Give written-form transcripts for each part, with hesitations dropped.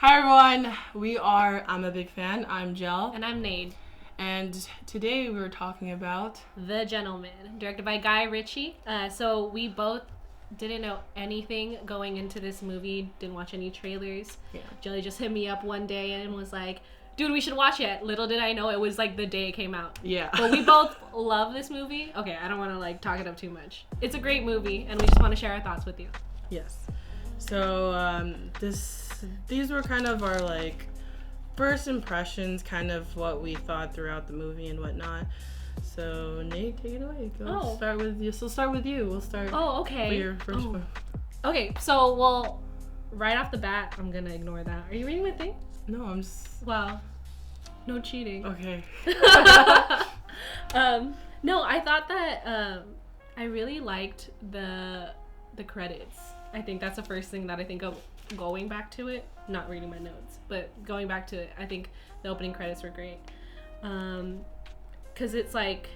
Hi everyone, we are I'm a Big Fan. I'm Jel. And I'm Nade. And today we were talking about The Gentlemen, directed by Guy Ritchie. So we both didn't know anything going into this movie, didn't watch any trailers. Yeah. Jelly just hit me up one day and was like, dude, we should watch it. Little did I know it was like the day it came out. Yeah. But we both love this movie. Okay, I don't want to like talk it up too much. It's a great movie and we just want to share our thoughts with you. Yes. So these were kind of our like first impressions, kind of what we thought throughout the movie and whatnot. So Nate, take it away. Start with you. So start with you. We'll start. Oh, okay. For your first one. Okay, so well, right off the bat, I'm gonna ignore that. Are you reading my thing? No, I'm just. Wow. No cheating. Okay. No, I thought that I really liked the credits. I think that's the first thing that I think of going back to it. Not reading my notes, but going back to it, I think the opening credits were great. Because it's like,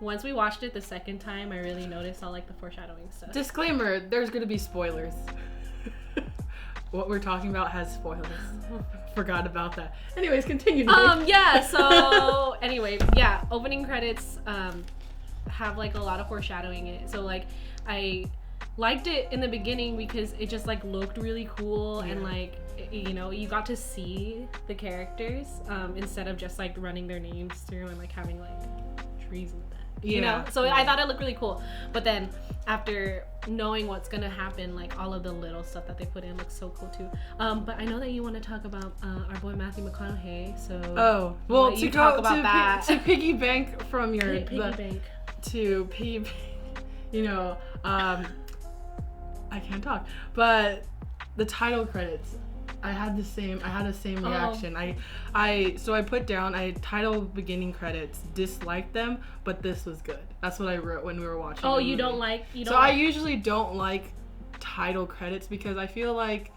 once we watched it the second time, I really noticed all like the foreshadowing stuff. Disclaimer, there's going to be spoilers. What we're talking about has spoilers. Forgot about that. Anyways, continue. Yeah, so anyway, yeah, opening credits have like a lot of foreshadowing in it. So like I liked it in the beginning because it just like looked really cool. Yeah. And like, you know, you got to see the characters instead of just like running their names through and like having like trees and that. You know? So I thought it looked really cool. But then after knowing what's gonna happen, like all of the little stuff that they put in looks so cool too. But I know that you want to talk about our boy Matthew McConaughey, so to talk about that. To piggy bank from your you know, I can't talk, but the title credits, I had the same reaction. I put down, title beginning credits, disliked them, but this was good. That's what I wrote when we were watching. Oh, you don't like. I usually don't like title credits because I feel like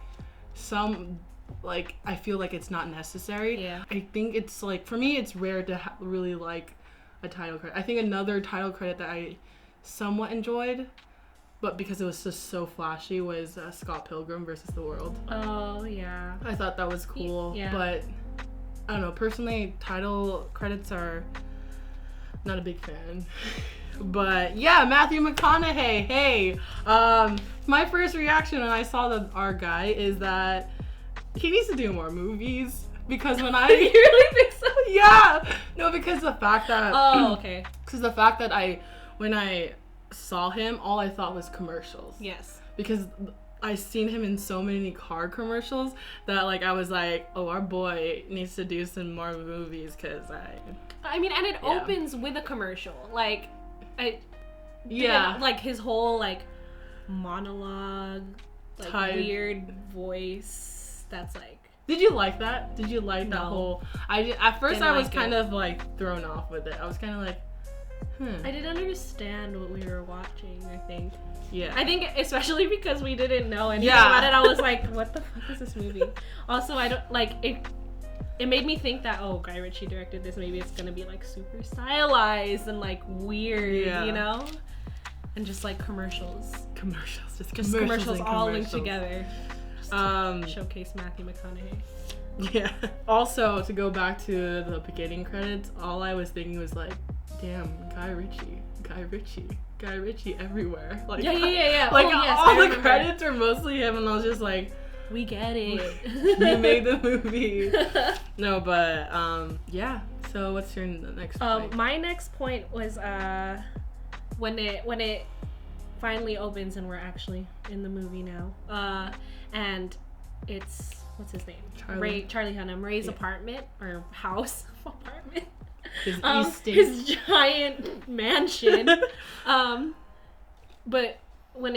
I feel like it's not necessary. Yeah. I think it's like, for me, it's rare to really like a title credit. I think another title credit that I somewhat enjoyed, but because it was just so flashy, was Scott Pilgrim versus the World. Oh, yeah. I thought that was cool. Yeah. But, I don't know, personally, title credits are not a big fan. But, yeah, Matthew McConaughey, hey. My first reaction when I saw our guy is that he needs to do more movies. Because when I... You really think so? Yeah. No, because the fact that... Oh, okay. Because the fact that when I saw him, all I thought was commercials. Yes. Because I seen him in so many car commercials that like I was like, oh, our boy needs to do some more movies because I mean, and it opens with a commercial. Like, like his whole like monologue, like weird voice. That's like. Did you like that? Did you like that whole? At first I was kind of like thrown off with it. I was kind of like. I didn't understand what we were watching, I think. Yeah. I think especially because we didn't know anything about it, I was like, what the fuck is this movie? Also, I don't like it. It made me think that, oh, Guy Ritchie directed this, maybe it's gonna be like super stylized and like weird, you know? And just like commercials. Just commercials all linked together. Just to showcase Matthew McConaughey. Yeah. Also, to go back to the beginning credits, all I was thinking was like, damn, Guy Ritchie everywhere. Like, yeah. Like, all the credits are mostly him, and I was just like, we get it. You made the movie. No, but, yeah. So, what's your next point? My next point was, when it finally opens and we're actually in the movie now. And it's, what's his name? Charlie Hunnam. Ray's apartment, or house, apartment. His giant mansion. But when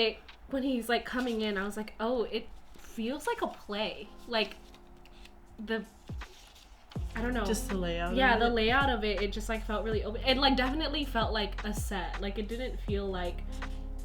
he's like coming in, I was like, oh, it feels like a play. Like I don't know. Just the layout. Yeah, the layout of it just like felt really open. It like definitely felt like a set. Like it didn't feel like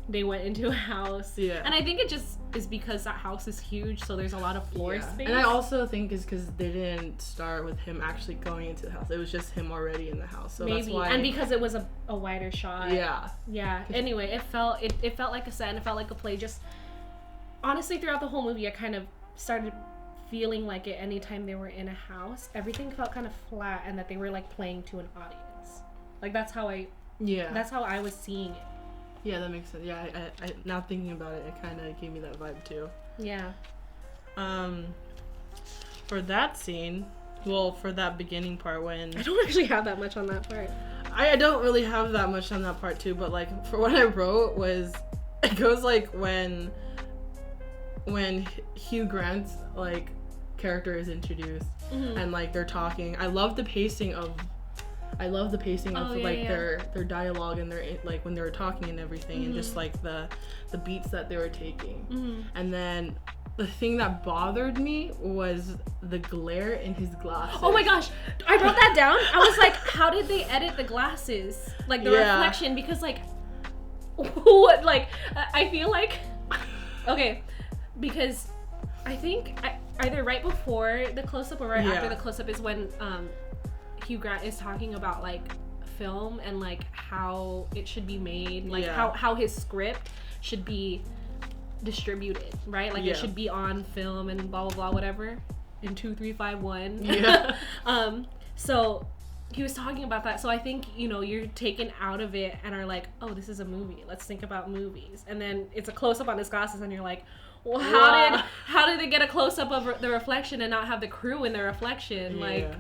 they went into a house. Yeah. And I think it just is because that house is huge, so there's a lot of floor space. And I also think it's because they didn't start with him actually going into the house. It was just him already in the house. So maybe. That's why. And because it was a wider shot. Yeah. Yeah. Anyway, it felt like a set and it felt like a play. Just honestly, throughout the whole movie, I kind of started feeling like it anytime they were in a house. Everything felt kind of flat, and that they were like playing to an audience. Like that's how I was seeing it. Yeah, that makes sense. Yeah, I now thinking about it, it kind of gave me that vibe too. Yeah. For that scene, well, for that beginning part when I don't actually have that much on that part. I don't really have that much on that part too, but like for what I wrote was, it goes like when Hugh Grant's like character is introduced and like they're talking. I love the pacing of their dialogue and their like when they were talking and everything and just like the beats that they were taking. And then the thing that bothered me was the glare in his glasses. Oh my gosh, I wrote that down. I was like, how did they edit the glasses? Like the reflection, because like what, like I feel like okay, because I think either right before the close-up or right after the close-up is when Hugh Grant is talking about like film and like how it should be made, like how his script should be distributed, right? Like it should be on film and blah blah blah whatever in 2 3 5 1. Yeah. So he was talking about that. So I think, you know, you're taken out of it and are like, oh, this is a movie. Let's think about movies. And then it's a close up on his glasses and you're like, well, how did they get a close up of the reflection and not have the crew in the reflection? Like,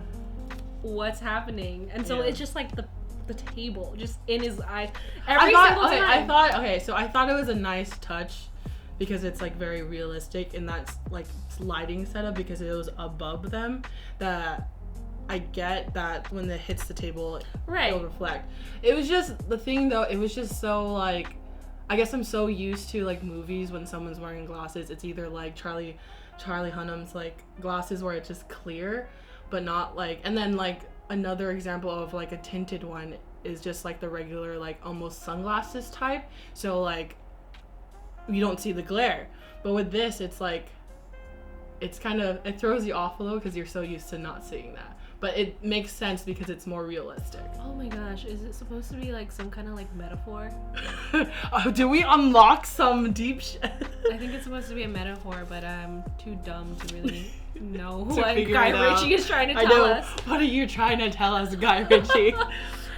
what's happening? And so it's just like the table just in his eyes every single time. I thought it was a nice touch because it's like very realistic in that like lighting setup because it was above them, that I get that when it hits the table it'll reflect. It was just the thing though, it was just so like, I guess I'm so used to like movies when someone's wearing glasses, it's either like Charlie Hunnam's like glasses where it's just clear but not like, and then like another example of like a tinted one is just like the regular like almost sunglasses type, so like you don't see the glare. But with this, it's like it's kind of, it throws you off a little because you're so used to not seeing that, but it makes sense because it's more realistic. Oh my gosh, is it supposed to be like some kind of like metaphor? Do we unlock some deep shit? I think it's supposed to be a metaphor, but I'm too dumb to really know what Guy Ritchie is trying to tell us. What are you trying to tell us, Guy Ritchie?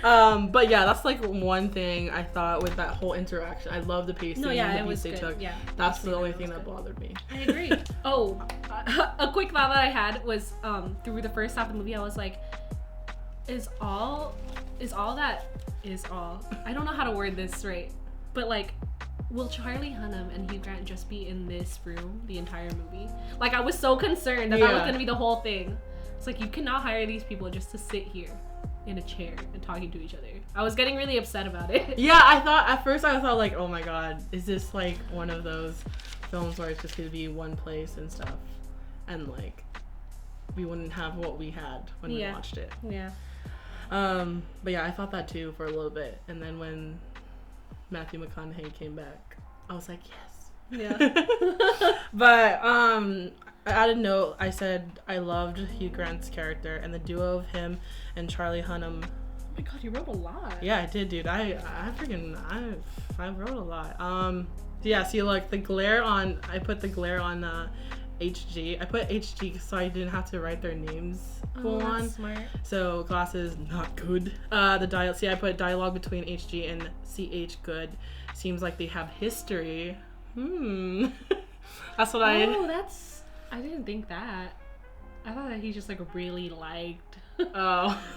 But yeah, that's like one thing I thought with that whole interaction. I love the pacing and the beats they took. Yeah, that's the only thing that bothered me. I agree. Oh, a quick thought that I had was through the first half of the movie, I was like, is all I don't know how to word this right, but like, will Charlie Hunnam and Hugh Grant just be in this room the entire movie? Like, I was so concerned that that was gonna be the whole thing. It's like, you cannot hire these people just to sit here in a chair and talking to each other. I was getting really upset about it. Yeah, I thought like, oh my god, is this like one of those films where it's just gonna be one place and stuff, and like we wouldn't have what we had when we watched it. Yeah. But yeah, I thought that too for a little bit, and then when Matthew McConaughey came back, I was like, yes. Yeah. But I added note, I said I loved Hugh Grant's character and the duo of him and Charlie Hunnam. Oh my god, you wrote a lot. Yeah, I did, dude. I wrote a lot. Yeah, see, like the glare on, I put the glare on HG. I put HG so I didn't have to write their names on. Smart. So glasses, not good. I put dialogue between HG and CH good. Seems like they have history. That's what I didn't think that. I thought that he just like really liked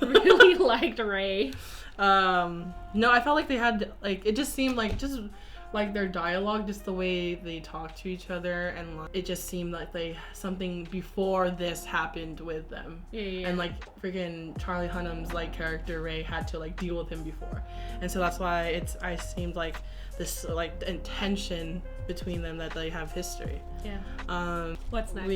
really liked Ray. No, I felt like they had like, it just seemed like just like their dialogue, just the way they talk to each other, and like, it just seemed like they something before this happened with them. Yeah. And like freaking Charlie Hunnam's like character Ray had to like deal with him before, and so that's why I seemed like this like intention between them, that they have history. Yeah. What's next?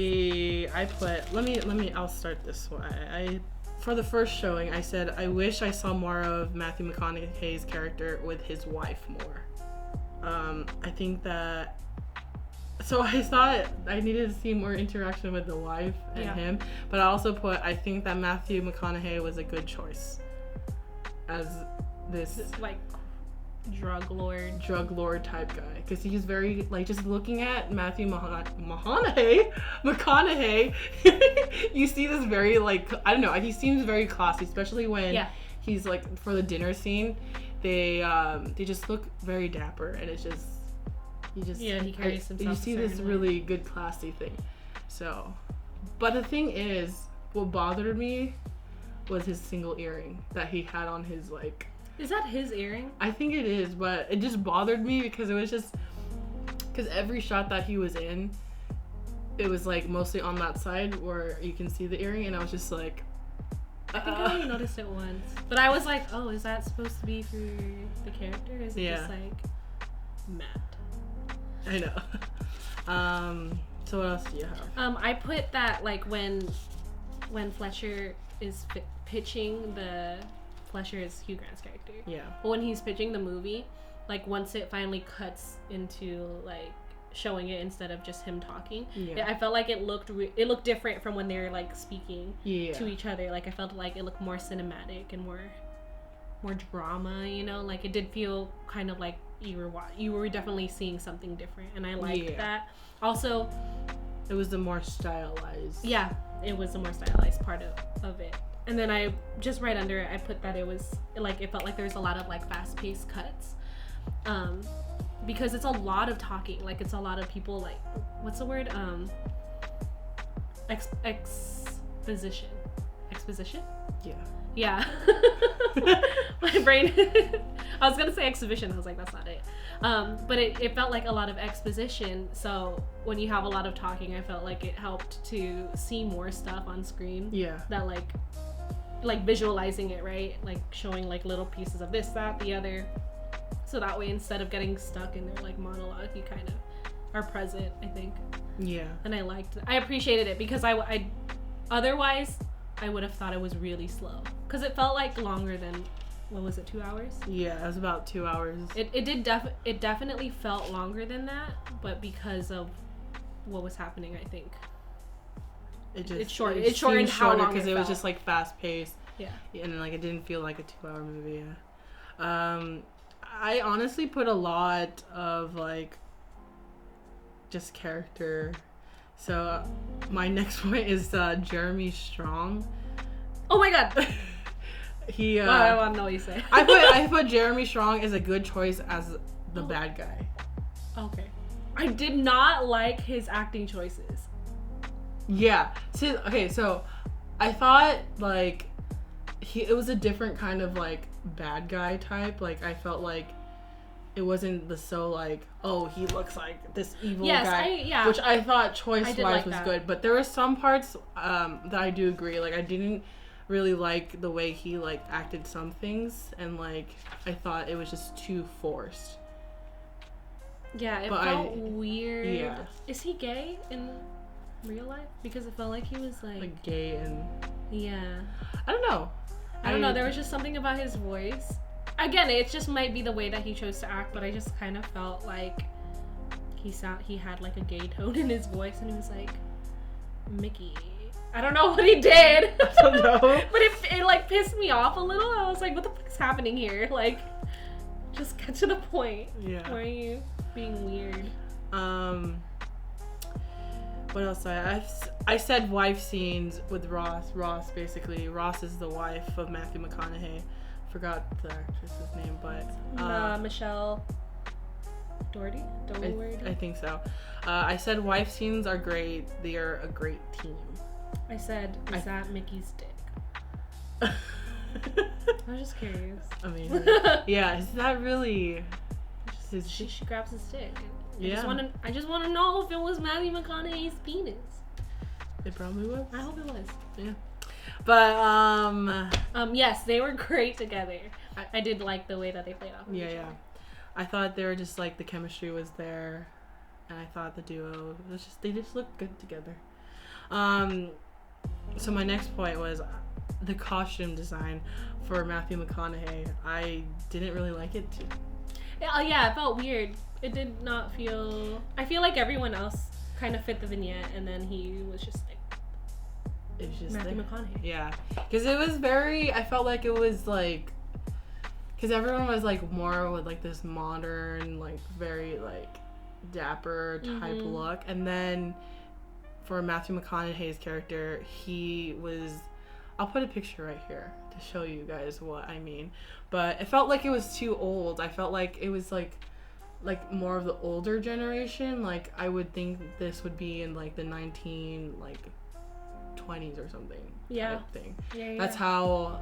I'll start this way. For the first showing, I said I wish I saw more of Matthew McConaughey's character with his wife more. I think that, so I thought I needed to see more interaction with the wife and him, but I also I think that Matthew McConaughey was a good choice as this, like drug lord type guy, because he's very like, just looking at Matthew McConaughey you see this very like, I don't know, he seems very classy, especially when he's like, for the dinner scene, they just look very dapper, and it's just he carries himself, you see this really good classy thing. So, but the thing is, what bothered me was his single earring that he had on his like. Is that his earring? I think it is, but it just bothered me because it was just, because every shot that he was in, it was like mostly on that side where you can see the earring, and I was just like, I think I only noticed it once, but I was like, oh, is that supposed to be for the character? Is it just like Matt? I know. So what else do you have? I put that like when Fletcher is pitching the. Fletcher is Hugh Grant's character. Yeah. But when he's pitching the movie, like once it finally cuts into like showing it instead of just him talking, I felt like it looked different from when they were like speaking to each other. Like I felt like it looked more cinematic and more drama. You know, like it did feel kind of like you were definitely seeing something different, and I liked that. Also, it was the more stylized. Yeah, it was the more stylized part of it. And then I just right under it, I put that it was like, it felt like there was a lot of like fast-paced cuts, because it's a lot of talking. Like it's a lot of people like, what's the word? Exposition. Yeah. My brain. I was gonna say exhibition. I was like, that's not it. But it felt like a lot of exposition. So when you have a lot of talking, I felt like it helped to see more stuff on screen. Yeah. That like visualizing it, right? Like showing like little pieces of this, that, the other. So that way, instead of getting stuck in their like monologue, you kind of are present, I think. Yeah. And I appreciated it, because I otherwise I would have thought it was really slow, because it felt like longer than, what was it, 2 hours? Yeah, it was about 2 hours. It definitely felt longer than that, but because of what was happening, I think it shortened how long, because it was just like fast paced. Yeah. And then like it didn't feel like a 2 hour movie. I honestly put a lot of like just character. So my next point is Jeremy Strong. Oh my god. I want to know what you say. I put Jeremy Strong as a good choice as the bad guy. Okay. I did not like his acting choices. Yeah. So I thought like it was a different kind of like bad guy type. Like I felt like it wasn't like, oh, he looks like this evil guy. Which I thought choice-wise was good. But there were some parts that I do agree. Like I didn't really like the way he like acted some things, and like I thought it was just too forced. Yeah, it felt weird. Yeah. Is he gay in real life? Because it felt like he was like gay and I don't know. I don't know. There was just something about his voice. Again, it just might be the way that he chose to act, but I just kind of felt like he had like a gay tone in his voice, and he was like, Mickey. I don't know what he did. I don't know. But it like pissed me off a little. I was like, what the fuck is happening here? Like, just get to the point. Yeah. Why are you being weird? What else? I said wife scenes with Ross. Ross is the wife of Matthew McConaughey. Forgot the actress's name, but Michelle Doherty? I think so. I said wife scenes are great. They are a great team. I said, is that Mickey's dick? I was just curious. Amazing. Yeah, is that really? She grabs his dick. I just want to know if it was Matthew McConaughey's penis. It probably was. I hope it was. Yeah. But yes, they were great together. I did like the way that they played off of each other. I thought they were just like, the chemistry was there, and I thought the duo they just looked good together. So my next point was the costume design for Matthew McConaughey. I didn't really like it too. Yeah, it felt weird. It did not feel. I feel like everyone else kind of fit the vignette, and then he was just like. It was just Matthew McConaughey. Yeah, because it was very. I felt like it was like because everyone was like more with like this modern, like very like dapper type look, and then for Matthew McConaughey's character, he was, I'll put a picture right here to show you guys what I mean, but it felt like it was too old. I felt like it was like more of the older generation. Like I would think this would be in like the 20s or something. Yeah. Type thing. Yeah. That's how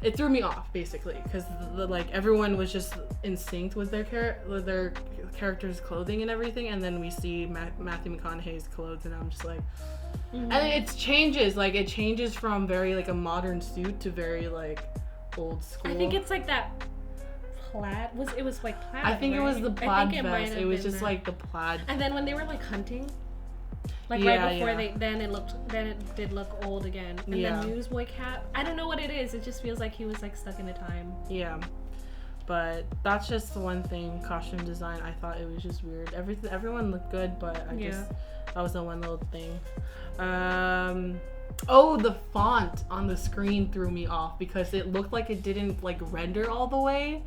it threw me off, basically, because like everyone was just in sync with their character's clothing and everything, and then we see Matthew McConaughey's clothes, and I'm just like, and it changes from very like a modern suit to very like old school. I think it's like that plaid. It was like plaid. I think right? it was the plaid vest. It was just that. like the plaid. And then when they were like hunting, like right before it did look old again. And the newsboy cap, I don't know what it is. It just feels like he was like stuck in a time. Yeah. But that's just the one thing, costume design. I thought it was just weird. Everyone looked good, but I guess that was the one little thing. The font on the screen threw me off because it looked like it didn't like render all the way.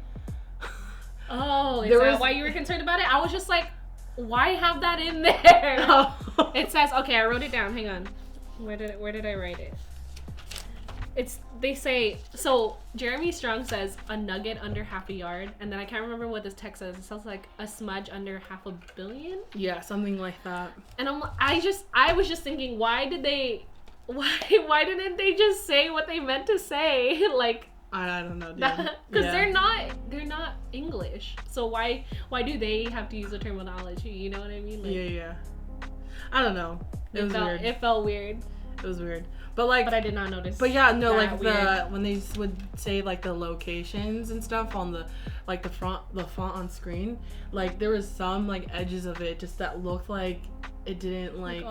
Oh, is that why you were concerned about it? I was just like, why have that in there? Oh. It says, okay, I wrote it down. Hang on. Where did I write it? They say, so Jeremy Strong says a nugget under half a yard, and then I can't remember what this text says. It sounds like a smudge under $500 million. Yeah, something like that. And I was just thinking, why didn't they just say what they meant to say? Like, I don't know, dude. Because they're not English, so why do they have to use the terminology? You know what I mean? Like, yeah. I don't know. It was weird. It felt weird. It was weird. But I did not notice. But yeah, no, like when they would say like the locations and stuff on the like the font on screen, like there was some like edges of it just that looked like it didn't like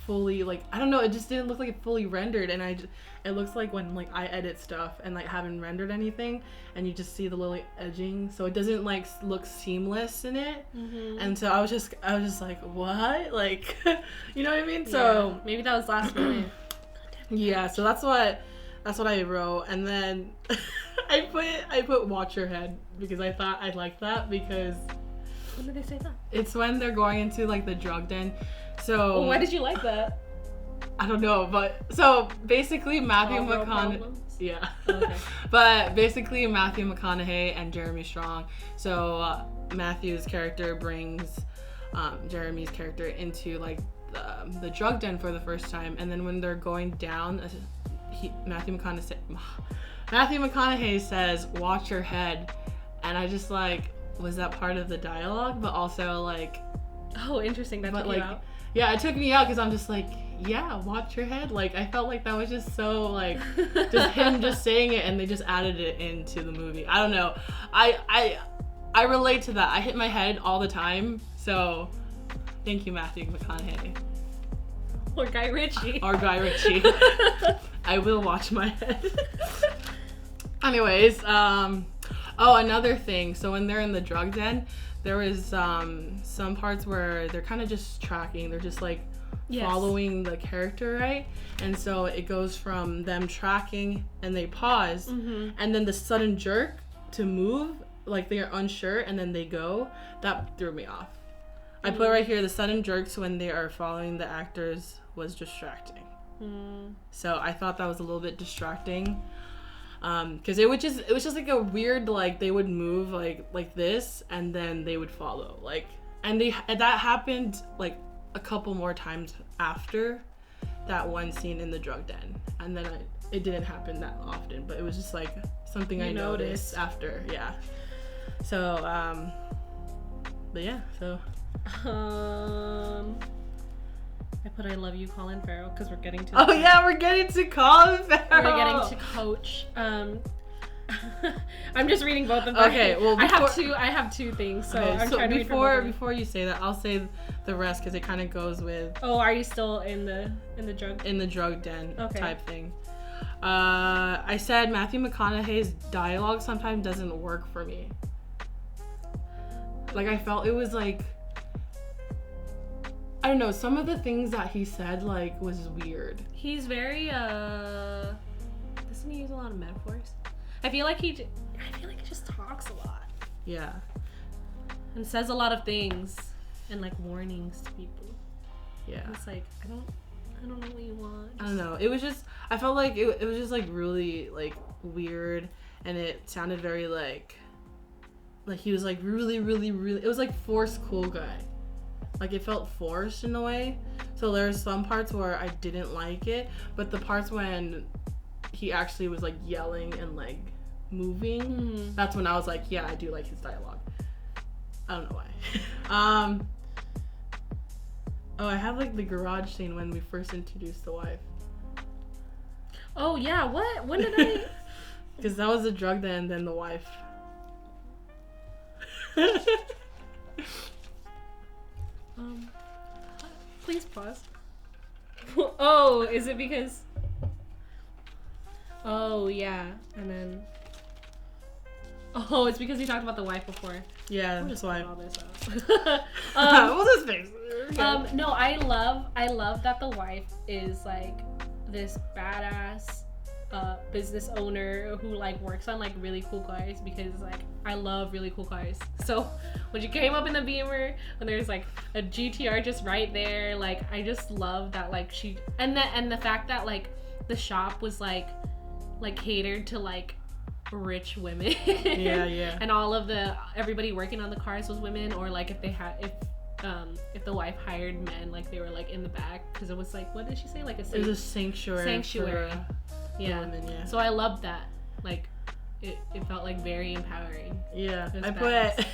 fully, like I don't know, it just didn't look like it fully rendered, and it looks like when like I edit stuff and like haven't rendered anything and you just see the little edging, so it doesn't like look seamless in it. And so I was just like, what, like you know what I mean? So maybe that was last minute. Yeah, so that's what I wrote, and then I put watch your head because I thought I liked that because when did they say that? It's when they're going into like the drug den. So why did you like that? I don't know, but so basically Matthew McConaughey. Yeah. Okay. But basically Matthew McConaughey and Jeremy Strong. So Matthew's character brings Jeremy's character into like the drug den for the first time, and then when they're going down, Matthew McConaughey says, "Watch your head," and I just like, was that part of the dialogue? But also like, oh, interesting. That took you out. Yeah, it took me out because I'm just like, yeah, watch your head. Like I felt like that was just so like, just him just saying it, and they just added it into the movie. I don't know. I relate to that. I hit my head all the time, so. Thank you, Matthew McConaughey. Or Guy Ritchie. I will watch my head. Anyways, another thing. So when they're in the drug den, there was some parts where they're kind of just tracking. They're just like following the character, right? And so it goes from them tracking and they pause, and then the sudden jerk to move, like they're unsure, and then they go. That threw me off. I put right here, the sudden jerks when they are following the actors was distracting. So I thought that was a little bit distracting. Because it was just like a weird, like they would move like this and then they would follow. Like, and that happened like a couple more times after that one scene in the drug den. And then it didn't happen that often, but it was just like something I noticed after. Yeah. So, but yeah, so. I put I love you, Colin Farrell, because we're getting to we're getting to Colin Farrell. We're getting to Coach. I'm just reading both of them. Okay, well I have two things, so I'm trying to read before you say that, I'll say the rest because it kind of goes with. Oh, are you still in the drug den type thing? I said Matthew McConaughey's dialogue sometimes doesn't work for me. Like I felt it was like, I don't know, some of the things that he said like was weird. He's very doesn't he use a lot of metaphors? I feel like he just talks a lot. Yeah. And says a lot of things and like warnings to people. Yeah. And it's like, I don't know what you want. I don't know. It was just, I felt like it was just like really like weird, and it sounded very like he was like really, really, really, it was like forced cool guy. Like it felt forced in a way. So there's some parts where I didn't like it, but the parts when he actually was like yelling and like moving, that's when I was like, yeah, I do like his dialogue. I don't know why. Oh, I have like the garage scene when we first introduced the wife. Oh yeah, what? When did I? Because that was the drug den and then the wife. Please pause. Oh, is it because? Oh yeah, and then. Oh, it's because he talked about the wife before. Yeah, we'll that's just why. all this out. What's his face? No, I love that the wife is like this badass business owner who like works on like really cool cars, because like I love really cool cars. So when she came up in the Beamer, when there's like a GTR just right there, like I just love that, like she and the fact that like the shop was like catered to like rich women. Yeah. And all of everybody working on the cars was women, or like if the wife hired men, like they were like in the back, because it was like, what did she say, like it was a sanctuary yeah. Women, yeah. So I loved that, like it felt like very empowering. Yeah, I put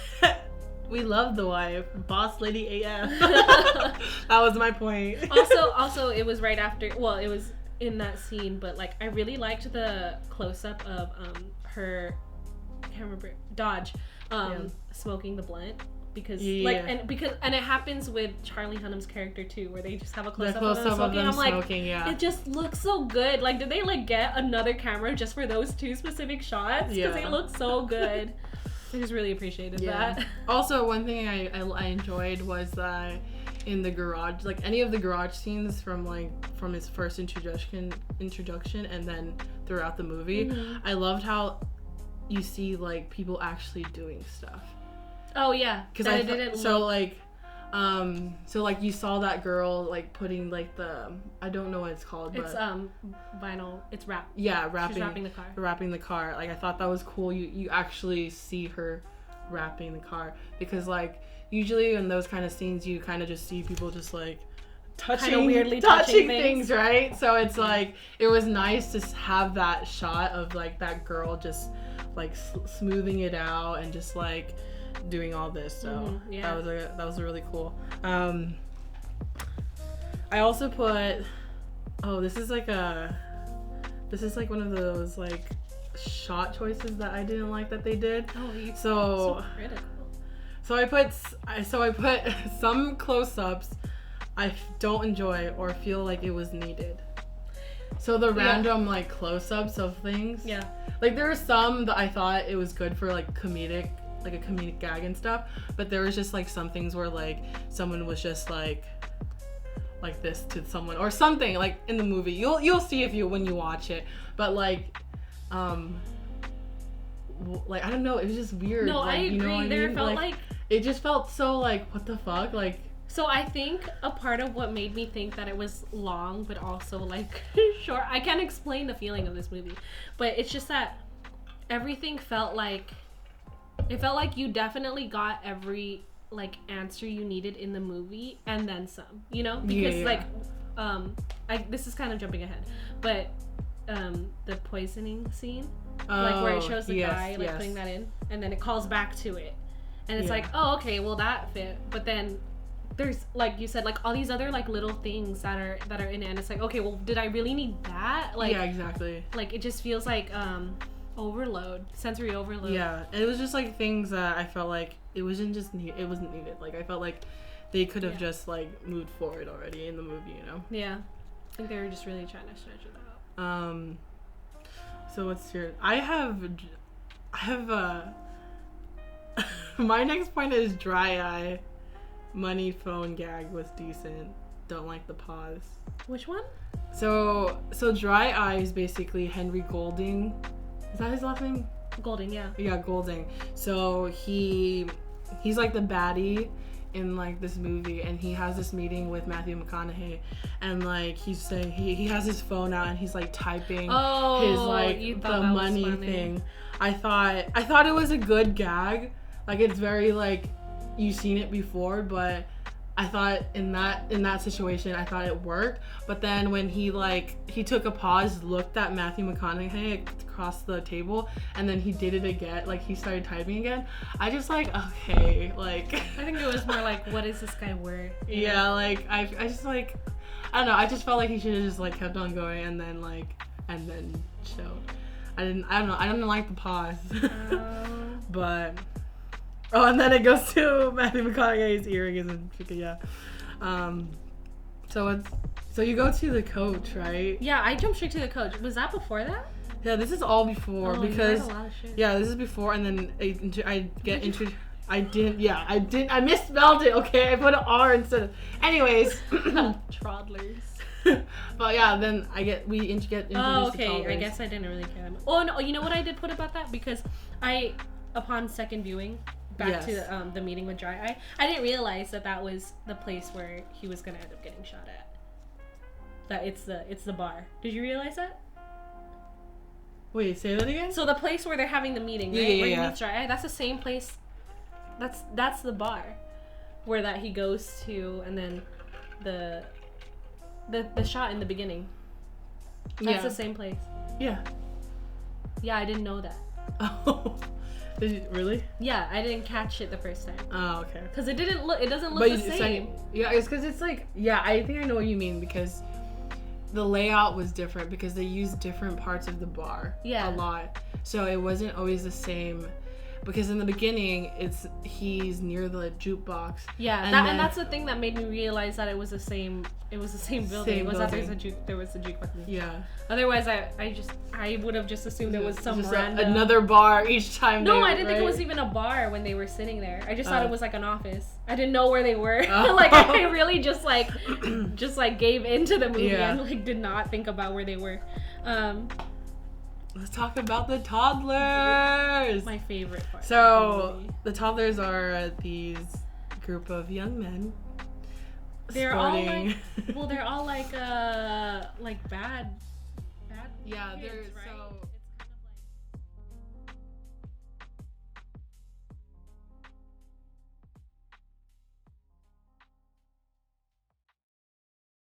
we love the wife, boss lady AF. That was my point. also it was right after, well, it was in that scene, but like I really liked the close-up of her, I can't remember, Dodge smoking the blunt, because and it happens with Charlie Hunnam's character too, where they just have a close-up of them smoking. I'm like, it just looks so good. Like, did they like get another camera just for those two specific shots? Because they look so good. I just really appreciated that. Also, one thing I enjoyed was that in the garage, like any of the garage scenes from his first introduction and then throughout the movie, I loved how you see like people actually doing stuff. Oh yeah, because I didn't. So like you saw that girl like putting like the, I don't know what it's called, but it's vinyl. It's wrap. Yeah, wrapping. She's wrapping the car. Wrapping the car. Like I thought that was cool. You actually see her wrapping the car, because like usually in those kind of scenes you kind of just see people just like touching things, right? So it's like it was nice to have that shot of like that girl just like smoothing it out and just like doing all this. So that was really cool. I also put, this is like one of those like shot choices that I didn't like that they did. So critical. So I put some close-ups I don't enjoy or feel like it was needed. So the random like close-ups of things. Yeah. Like there were some that I thought it was good for like a comedic gag and stuff, but there was just like some things where like someone was just like this to someone or something like in the movie. You'll see when you watch it, but like I don't know, it was just weird. No, like, I agree. You know what there I mean? felt like it just felt so like, what the fuck, like. So I think a part of what made me think that it was long but also like short, I can't explain the feeling of this movie, but it's just that everything felt like, it felt like you definitely got every like answer you needed in the movie and then some, you know, because this is kind of jumping ahead, but the poisoning scene, like where it shows the guy like putting that in and then it calls back to it and it's like, oh okay, well that fit, but then there's, like you said, like all these other like little things that are in it, and it's like, okay, well did I really need that? Like, yeah, exactly. Like it just feels like sensory overload. Yeah, and it was just like things that I felt like it wasn't needed. Like I felt like they could have just like moved forward already in the movie, you know? Yeah, I think they were just really trying to stretch it out. So what's your? I have my next point is dry eye. Money phone gag was decent. Don't like the pause. Which one? So dry eye is basically Henry Golding Is that his last name? Golding, yeah. Yeah, Golding. So he's like the baddie in like this movie, and he has this meeting with Matthew McConaughey, and like he's saying he has his phone out and he's like typing his like the money thing. I thought it was a good gag. Like it's very like you've seen it before, but I thought in that situation I thought it worked. But then when he took a pause, looked at Matthew McConaughey across the table, and then he did it again, like he started typing again, I just like, okay, like I think it was more like, what is this guy worth? Yeah, like I just like, I don't know, I just felt like he should have just like kept on going and then showed. I didn't like the pause. But and then it goes to Matthew McConaughey's earring and yeah. So you go to the coach, right? Yeah, I jumped straight to the coach. Was that before that? Yeah, this is all before because you read a lot of shit. Yeah, this is before, and then I misspelled it. Okay, I put an R instead of. Anyways, Troddlers. But yeah, then we get introduced. Oh, okay. To toddlers. I guess I didn't really care. Oh no, you know what I did put about that, because upon second viewing, back to the meeting with Dry Eye, I didn't realize that was the place where he was gonna end up getting shot at. That it's the bar. Did you realize that? Wait, say that again? So the place where they're having the meeting, right? Where he meets Dry Eye, that's the same place. That's the bar where that he goes to, and then the shot in the beginning. That's the same place. Yeah. Yeah, I didn't know that. Oh. Did you really? Yeah, I didn't catch it the first time. Oh, okay. Because it doesn't look the same. It's because it's like, I think I know what you mean, because the layout was different because they used different parts of the bar a lot. So it wasn't always the same, because in the beginning he's near the jukebox. Yeah, and that's the thing that made me realize that it was the same building. That there was a jukebox. Yeah. Otherwise I would have just assumed it was some just random another bar each time. No, I didn't think it was even a bar when they were sitting there. I just thought it was like an office. I didn't know where they were. Like I really just gave into the movie and like did not think about where they were. Let's talk about the toddlers. My favorite part. So the toddlers are these group of young men. They're all like bad. Yeah, kids, they're right? so.